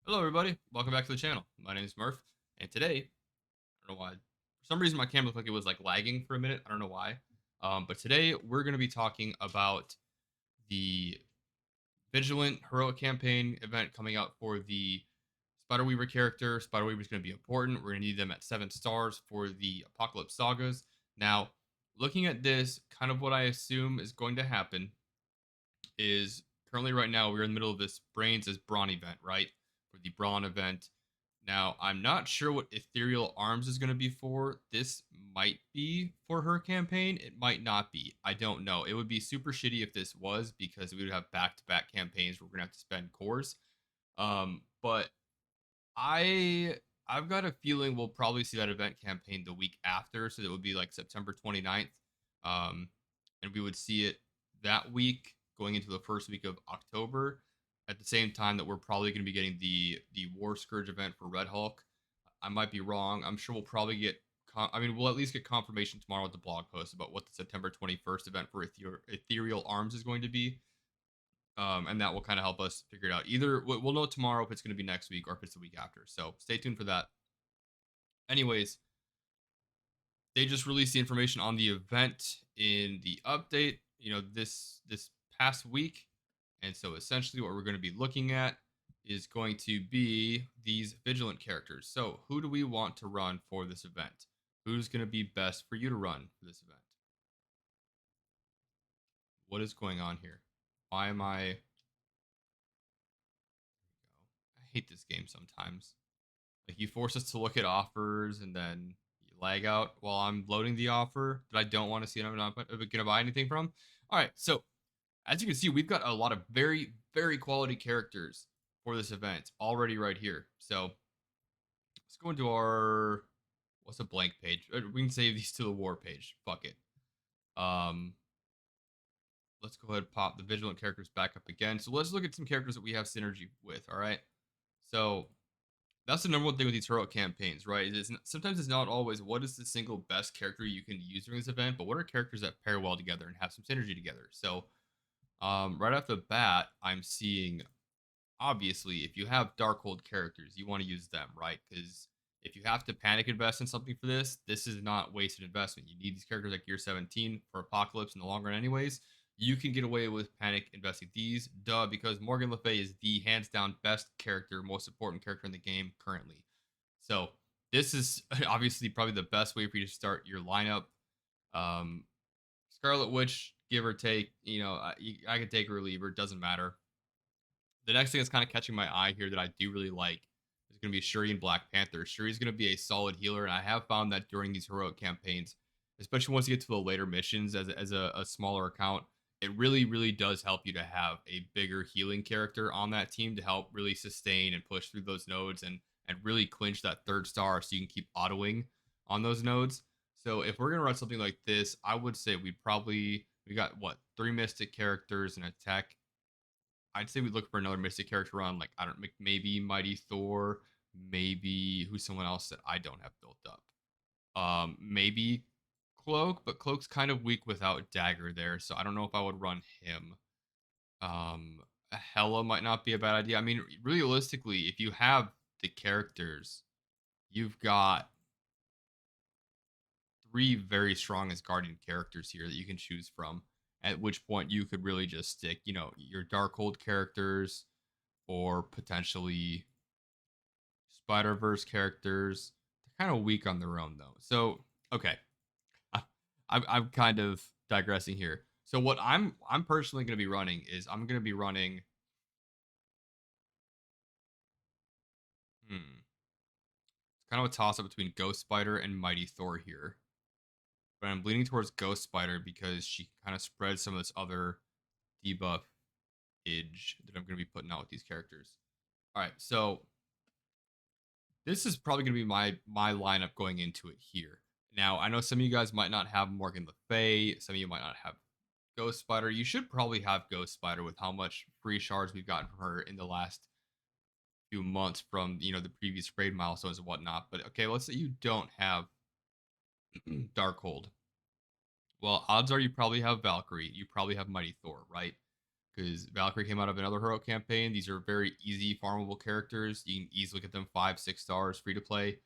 Hello, everybody. Welcome back to the channel. My name is Murph, and today, I don't know why, for some reason my camera looked like it was like lagging for a minute. I don't know why. But today we're going to be talking about the Vigilant Heroic Campaign event coming out for the Spider Weaver character. Spider Weaver is going to be important. We're going to need them at 7 stars for the Apocalypse Sagas. Now, looking at this, kind of what I assume is going to happen is currently right now we're in the middle of this Brains as Brawn event, right? For the Brawn event. Now, I'm not sure what Ethereal Arms is going to be for. This might be for her campaign. It might not be. I don't know. It would be super shitty if this was because we would have back-to-back campaigns where we're going to have to spend cores. But I've got a feeling we'll probably see that event campaign the week after, so it would be like September 29th. And we would see it that week going into the first week of October at the same time that we're probably going to be getting the War Scourge event for Red Hulk. I might be wrong. I'm sure we'll probably get I mean, we'll at least get confirmation tomorrow with the blog post about what the September 21st event for Ethereal Arms is going to be. And that will kind of help us figure it out. Either we'll know tomorrow if it's going to be next week or if it's the week after. So stay tuned for that. Anyways, they just released the information on the event in the update. This past week, and so essentially what we're going to be looking at is going to be these Vigilant characters. So who do we want to run for this event? Who's going to be best for you to run for this event? What is going on here? Why am I? I hate this game sometimes. Like you force us to look at offers and then you lag out while I'm loading the offer that I don't want to see and I'm not going to buy anything from. All right, so as you can see, we've got a lot of very, very quality characters for this event already right here. So let's go into our what's a blank page? We can save these to the war page. Fuck it. Um, let's go ahead and pop the Vigilant characters back up again. So let's look at some characters that we have synergy with. All right. So that's the number one thing with these heroic campaigns, right? Sometimes it's not always what is the single best character you can use during this event, but what are characters that pair well together and have some synergy together. So, right off the bat, I'm seeing obviously if you have Darkhold characters, you want to use them, right? Because if you have to panic invest in something for this is not wasted investment. You need these characters like Gear 17 for Apocalypse in the long run, anyways. You can get away with panic investing these, duh, because Morgan Le Fay is the hands down best character, most important character in the game currently. So this is obviously probably the best way for you to start your lineup. Um, Scarlet Witch, give or take, I can take her or leave her, doesn't matter. The next thing that's kind of catching my eye here that I do really like is going to be Shuri and Black Panther. Shuri's going to be a solid healer, and I have found that during these heroic campaigns, especially once you get to the later missions as a smaller account, it really, really does help you to have a bigger healing character on that team to help really sustain and push through those nodes and really clinch that 3rd star so you can keep autoing on those nodes. So if we're gonna run something like this, I would say we got what 3 mystic characters and a tech. I'd say we look for another Mystic character on, like, I don't maybe Mighty Thor, maybe who's someone else that I don't have built up. Maybe Cloak, but Cloak's kind of weak without Dagger there, so I don't know if I would run him. A Hela might not be a bad idea. I mean, realistically, if you have the characters, you've got 3 very strong as Guardian characters here that you can choose from. At which point you could really just stick, your Darkhold characters or potentially Spider Verse characters. They're kind of weak on their own though. So okay, I'm kind of digressing here. So what I'm personally going to be running is I'm going to be running. It's kind of a toss up between Ghost Spider and Mighty Thor here, but I'm leaning towards Ghost Spider because she kind of spreads some of this other debuff edge that I'm going to be putting out with these characters. All right, so this is probably going to be my lineup going into it here. Now, I know some of you guys might not have Morgan Le Fay. Some of you might not have Ghost Spider. You should probably have Ghost Spider with how much free shards we've gotten from her in the last few months from the previous raid milestones and whatnot. But okay, let's say you don't have Darkhold. Well, odds are you probably have Valkyrie. You probably have Mighty Thor, right? because Valkyrie came out of another hero campaign. These are very easy farmable characters. You can easily get them 5, 6 stars free to play.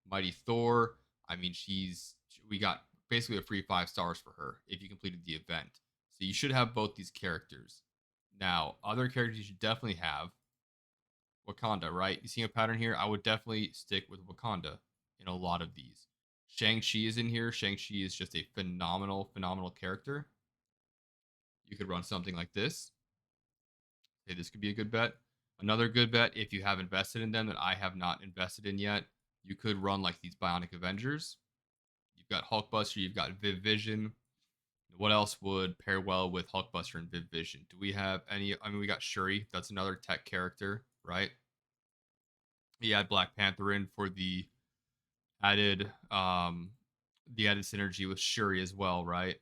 Mighty Thor. I mean, we got basically a free 5 stars for her if you completed the event. So you should have both these characters. Now, other characters you should definitely have Wakanda, right? You see a pattern here? I would definitely stick with Wakanda in a lot of these. Shang-Chi is in here. Shang-Chi is just a phenomenal, phenomenal character. You could run something like this. Okay, this could be a good bet. Another good bet, if you have invested in them that I have not invested in yet, you could run like these Bionic Avengers. You've got Hulkbuster, you've got Viv Vision. What else would pair well with Hulkbuster and Viv Vision? Do we have any? I mean, we got Shuri. That's another tech character, right? You add Black Panther in for added the added synergy with Shuri as well, right?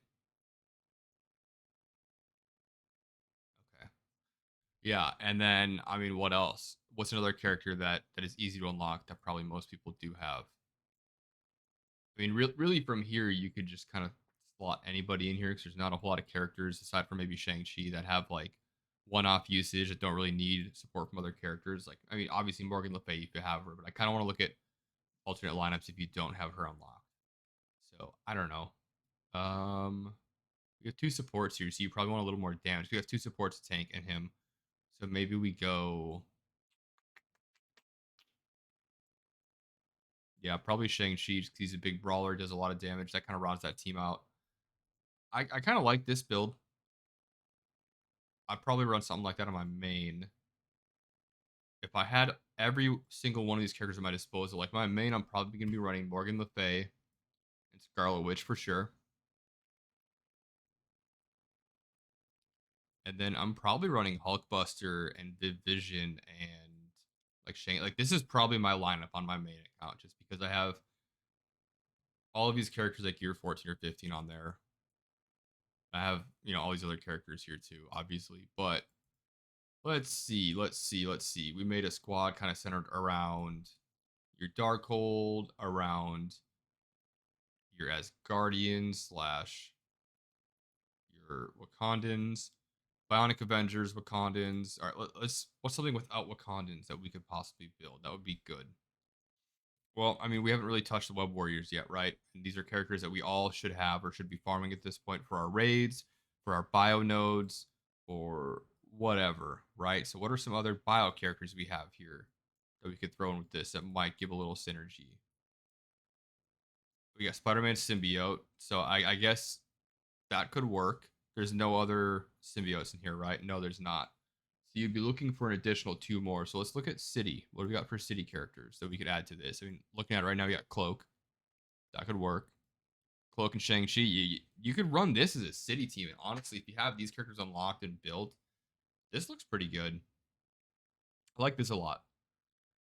Okay. Yeah, and then I mean, what else? What's another character that is easy to unlock that probably most people do have? I mean, really from here, you could just kind of slot anybody in here because there's not a whole lot of characters aside from maybe Shang-Chi that have like one-off usage that don't really need support from other characters. Like, I mean, obviously Morgan Le Fay if you have her, but I kind of want to look at alternate lineups if you don't have her unlocked. So I don't know. We have two supports here, so you probably want a little more damage. We have two supports, tank and him. So maybe we go. Yeah, probably Shang-Chi because he's a big brawler, does a lot of damage. That kind of rounds that team out. I kind of like this build. I'd probably run something like that on my main. If I had every single one of these characters at my disposal, like my main, I'm probably going to be running Morgan Le Fay and Scarlet Witch for sure. And then I'm probably running Hulkbuster and Viv Vision and like Shane. Like this is probably my lineup on my main account, just because I have all of these characters like year 14 or 15 on there. I have, all these other characters here too, obviously. But let's see. We made a squad kind of centered around your Darkhold, around your Asgardians slash your Wakandans, Bionic Avengers, Wakandans. All right, what's something without Wakandans that we could possibly build? That would be good. Well, I mean, we haven't really touched the Web Warriors yet, right? And these are characters that we all should have or should be farming at this point for our raids, for our bio nodes, or whatever, right? So, what are some other bio characters we have here that we could throw in with this that might give a little synergy? We got Spider-Man symbiote, so I guess that could work. There's no other symbiotes in here, right? No, there's not. So you'd be looking for an additional two more. So let's look at city. What do we got for city characters that we could add to this? I mean, looking at it right now, we got Cloak. That could work. Cloak and Shang-Chi. You could run this as a city team. And honestly, if you have these characters unlocked and built, this looks pretty good. I like this a lot.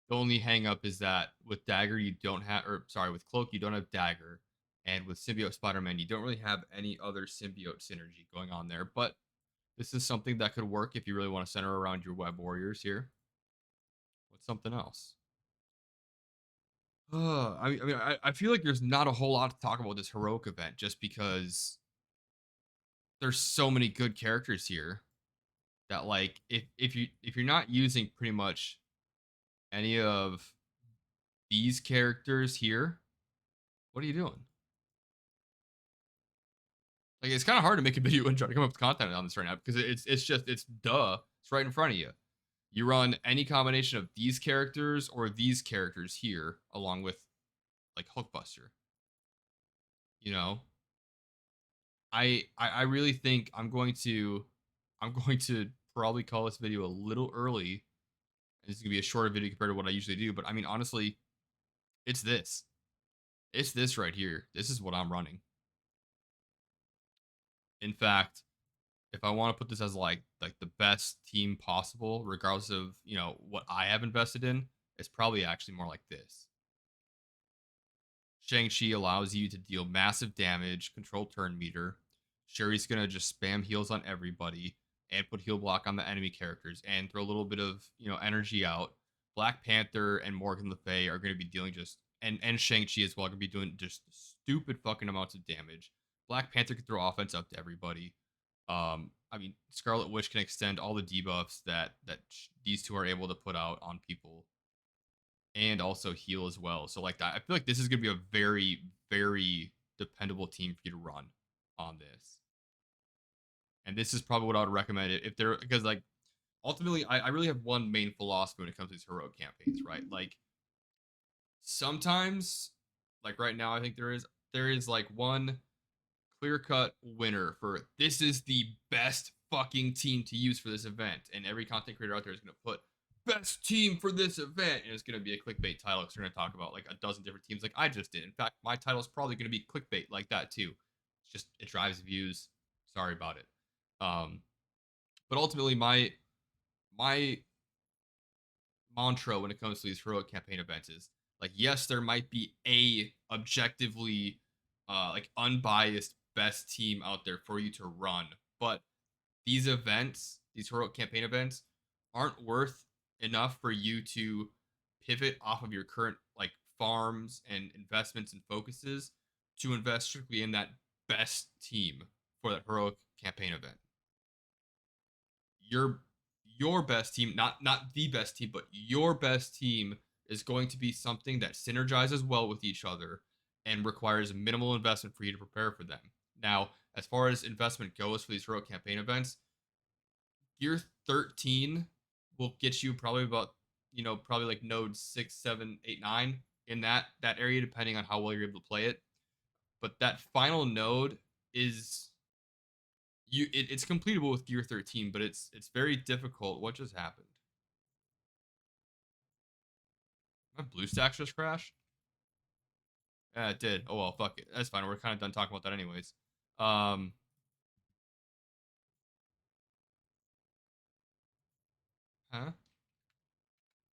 The only hang up is that with Dagger, you don't have, or sorry, with Cloak, you don't have Dagger. And with Symbiote Spider-Man, you don't really have any other symbiote synergy going on there. But this is something that could work if you really want to center around your Web Warriors here. What's something else? I feel like there's not a whole lot to talk about this heroic event just because there's so many good characters here that like if you're not using pretty much any of these characters here, what are you doing? Like it's kind of hard to make a video and try to come up with content on this right now because it's duh. It's right in front of you. You run any combination of these characters or these characters here along with like Hulkbuster. You know, I really think I'm going to probably call this video a little early. This is gonna be a shorter video compared to what I usually do, but I mean honestly, it's this. It's this right here. This is what I'm running. In fact, if I want to put this as like the best team possible, regardless of what I have invested in, it's probably actually more like this. Shang-Chi allows you to deal massive damage, control turn meter. Shuri's gonna just spam heals on everybody and put heal block on the enemy characters and throw a little bit of energy out. Black Panther and Morgan Le Fay are gonna be dealing just and Shang-Chi as well are gonna be doing just stupid fucking amounts of damage. Black Panther can throw offense up to everybody. I mean, Scarlet Witch can extend all the debuffs that these two are able to put out on people, and also heal as well. So like that, I feel like this is gonna be a very, very dependable team for you to run on this. And this is probably what I would recommend if they're, because like ultimately I really have one main philosophy when it comes to these heroic campaigns, right? Like sometimes, like right now, I think there is like one clear cut winner for this is the best fucking team to use for this event, and every content creator out there is going to put best team for this event, and it's going to be a clickbait title because we're going to talk about like a dozen different teams, like I just did. In fact, my title is probably going to be clickbait like that too. It's just it drives views. Sorry about it. Um, but ultimately, my mantra when it comes to these heroic campaign events is like, yes, there might be a objectively like unbiased best team out there for you to run, but these events, these heroic campaign events, aren't worth enough for you to pivot off of your current like farms and investments and focuses to invest strictly in that best team for that heroic campaign event. Your best team, not the best team, but your best team is going to be something that synergizes well with each other and requires minimal investment for you to prepare for them. Now, as far as investment goes for these heroic campaign events, Gear 13 will get you probably about, probably like node 6, 7, 8, 9 in that area, depending on how well you're able to play it. But that final node is it's completable with Gear 13, but it's very difficult. What just happened? My BlueStacks just crashed? Yeah, it did. Oh well, fuck it. That's fine. We're kind of done talking about that anyways. Um, huh?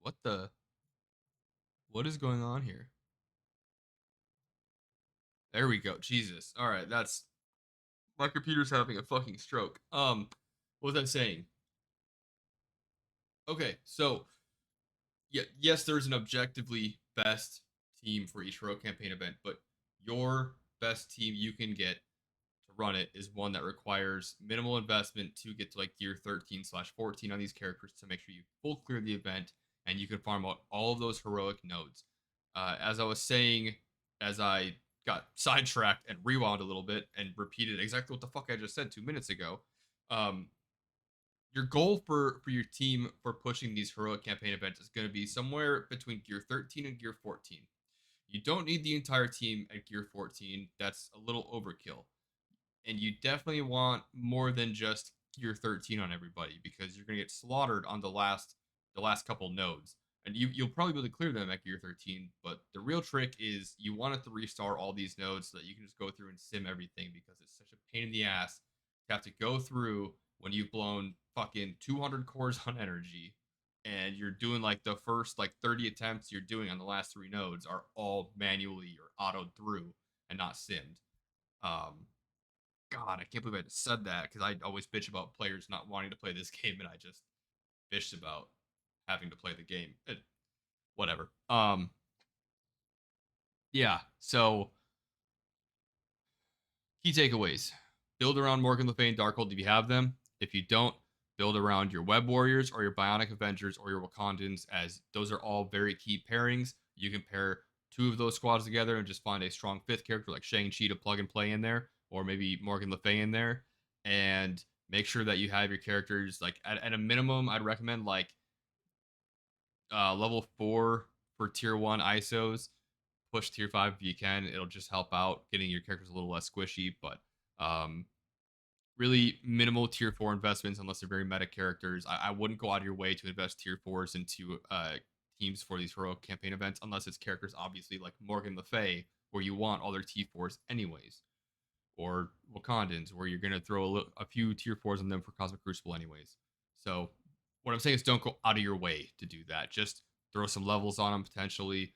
What the? What is going on here? There we go. Jesus. All right, that's my computer's having a fucking stroke. What was I saying? Okay, so yeah, yes, there's an objectively best team for each hero campaign event, but your best team you can get to run it is one that requires minimal investment to get to like gear 13/14 on these characters to make sure you full clear the event and you can farm out all of those heroic nodes. As I was saying, as I got sidetracked and rewound a little bit and repeated exactly what the fuck I just said 2 minutes ago, um, your goal for your team for pushing these heroic campaign events is going to be somewhere between gear 13 and gear 14. You don't need the entire team at gear 14. That's a little overkill. And you definitely want more than just gear 13 on everybody because you're going to get slaughtered on the last couple nodes. And you'll probably be able to clear them at gear 13, but the real trick is you want it to restart all these nodes so that you can just go through and sim everything because it's such a pain in the ass to have to go through when you've blown fucking 200 cores on energy and you're doing like the first like 30 attempts you're doing on the last three nodes are all manually or autoed through and not simmed. Um, God, I can't believe I just said that because I always bitch about players not wanting to play this game, and I just bitched about having to play the game. Whatever. Yeah. So key takeaways: build around Morgan Le Fay and Darkhold if you have them. If you don't, build around your Web Warriors or your Bionic Avengers or your Wakandans, as those are all very key pairings. You can pair two of those squads together and just find a strong fifth character like Shang-Chi to plug and play in there, or maybe Morgan Le Fay in there. And make sure that you have your characters like at a minimum, I'd recommend like level 4 for tier 1 ISOs. Push tier 5 if you can. It'll just help out getting your characters a little less squishy, but um, really minimal tier 4 investments unless they're very meta characters. I wouldn't go out of your way to invest tier 4s into teams for these heroic campaign events unless it's characters obviously like Morgan Le Fay, where you want all their T4s anyways, or Wakandans, where you're going to throw a few tier 4s on them for Cosmic Crucible anyways. So what I'm saying is don't go out of your way to do that. Just throw some levels on them potentially.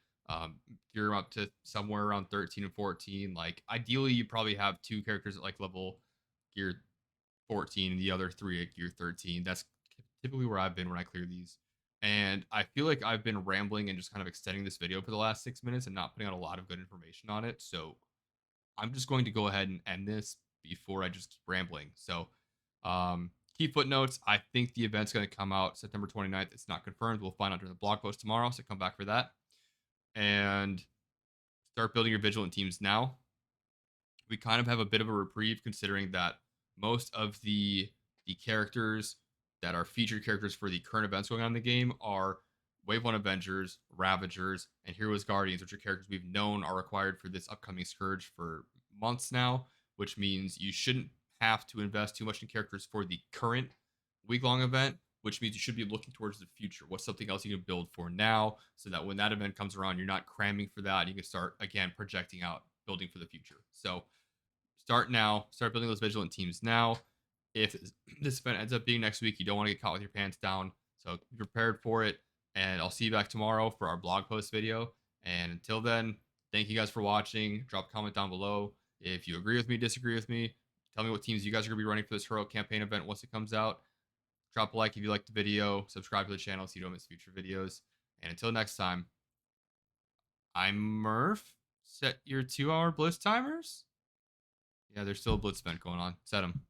Gear them up to somewhere around 13 and 14. Like ideally, you probably have two characters at like level gear 14 and the other three at gear 13. That's typically where I've been when I clear these. And I feel like I've been rambling and just kind of extending this video for the last 6 minutes and not putting out a lot of good information on it. So I'm just going to go ahead and end this before I just keep rambling. So Key footnotes. I think the event's going to come out September 29th. It's not confirmed. We'll find out during the blog post tomorrow. So come back for that. And start building your Vigilant teams now. We kind of have a bit of a reprieve considering that most of the characters that are featured characters for the current events going on in the game are Wave 1 Avengers, Ravagers, and Heroes Guardians, which are characters we've known are required for this upcoming Scourge for months now, which means you shouldn't have to invest too much in characters for the current week-long event, which means you should be looking towards the future. What's something else you can build for now so that when that event comes around, you're not cramming for that. You can start, again, projecting out, building for the future. So start now. Start building those Vigilant teams now. If this event ends up being next week, you don't want to get caught with your pants down. So be prepared for it. And I'll see you back tomorrow for our blog post video. And until then, thank you guys for watching. Drop a comment down below. If you agree with me, disagree with me, tell me what teams you guys are going to be running for this heroic campaign event once it comes out. Drop a like if you liked the video. Subscribe to the channel so you don't miss future videos. And until next time, I'm Murph. Set your 2-hour blitz timers. Yeah, there's still a blitz event going on. Set them.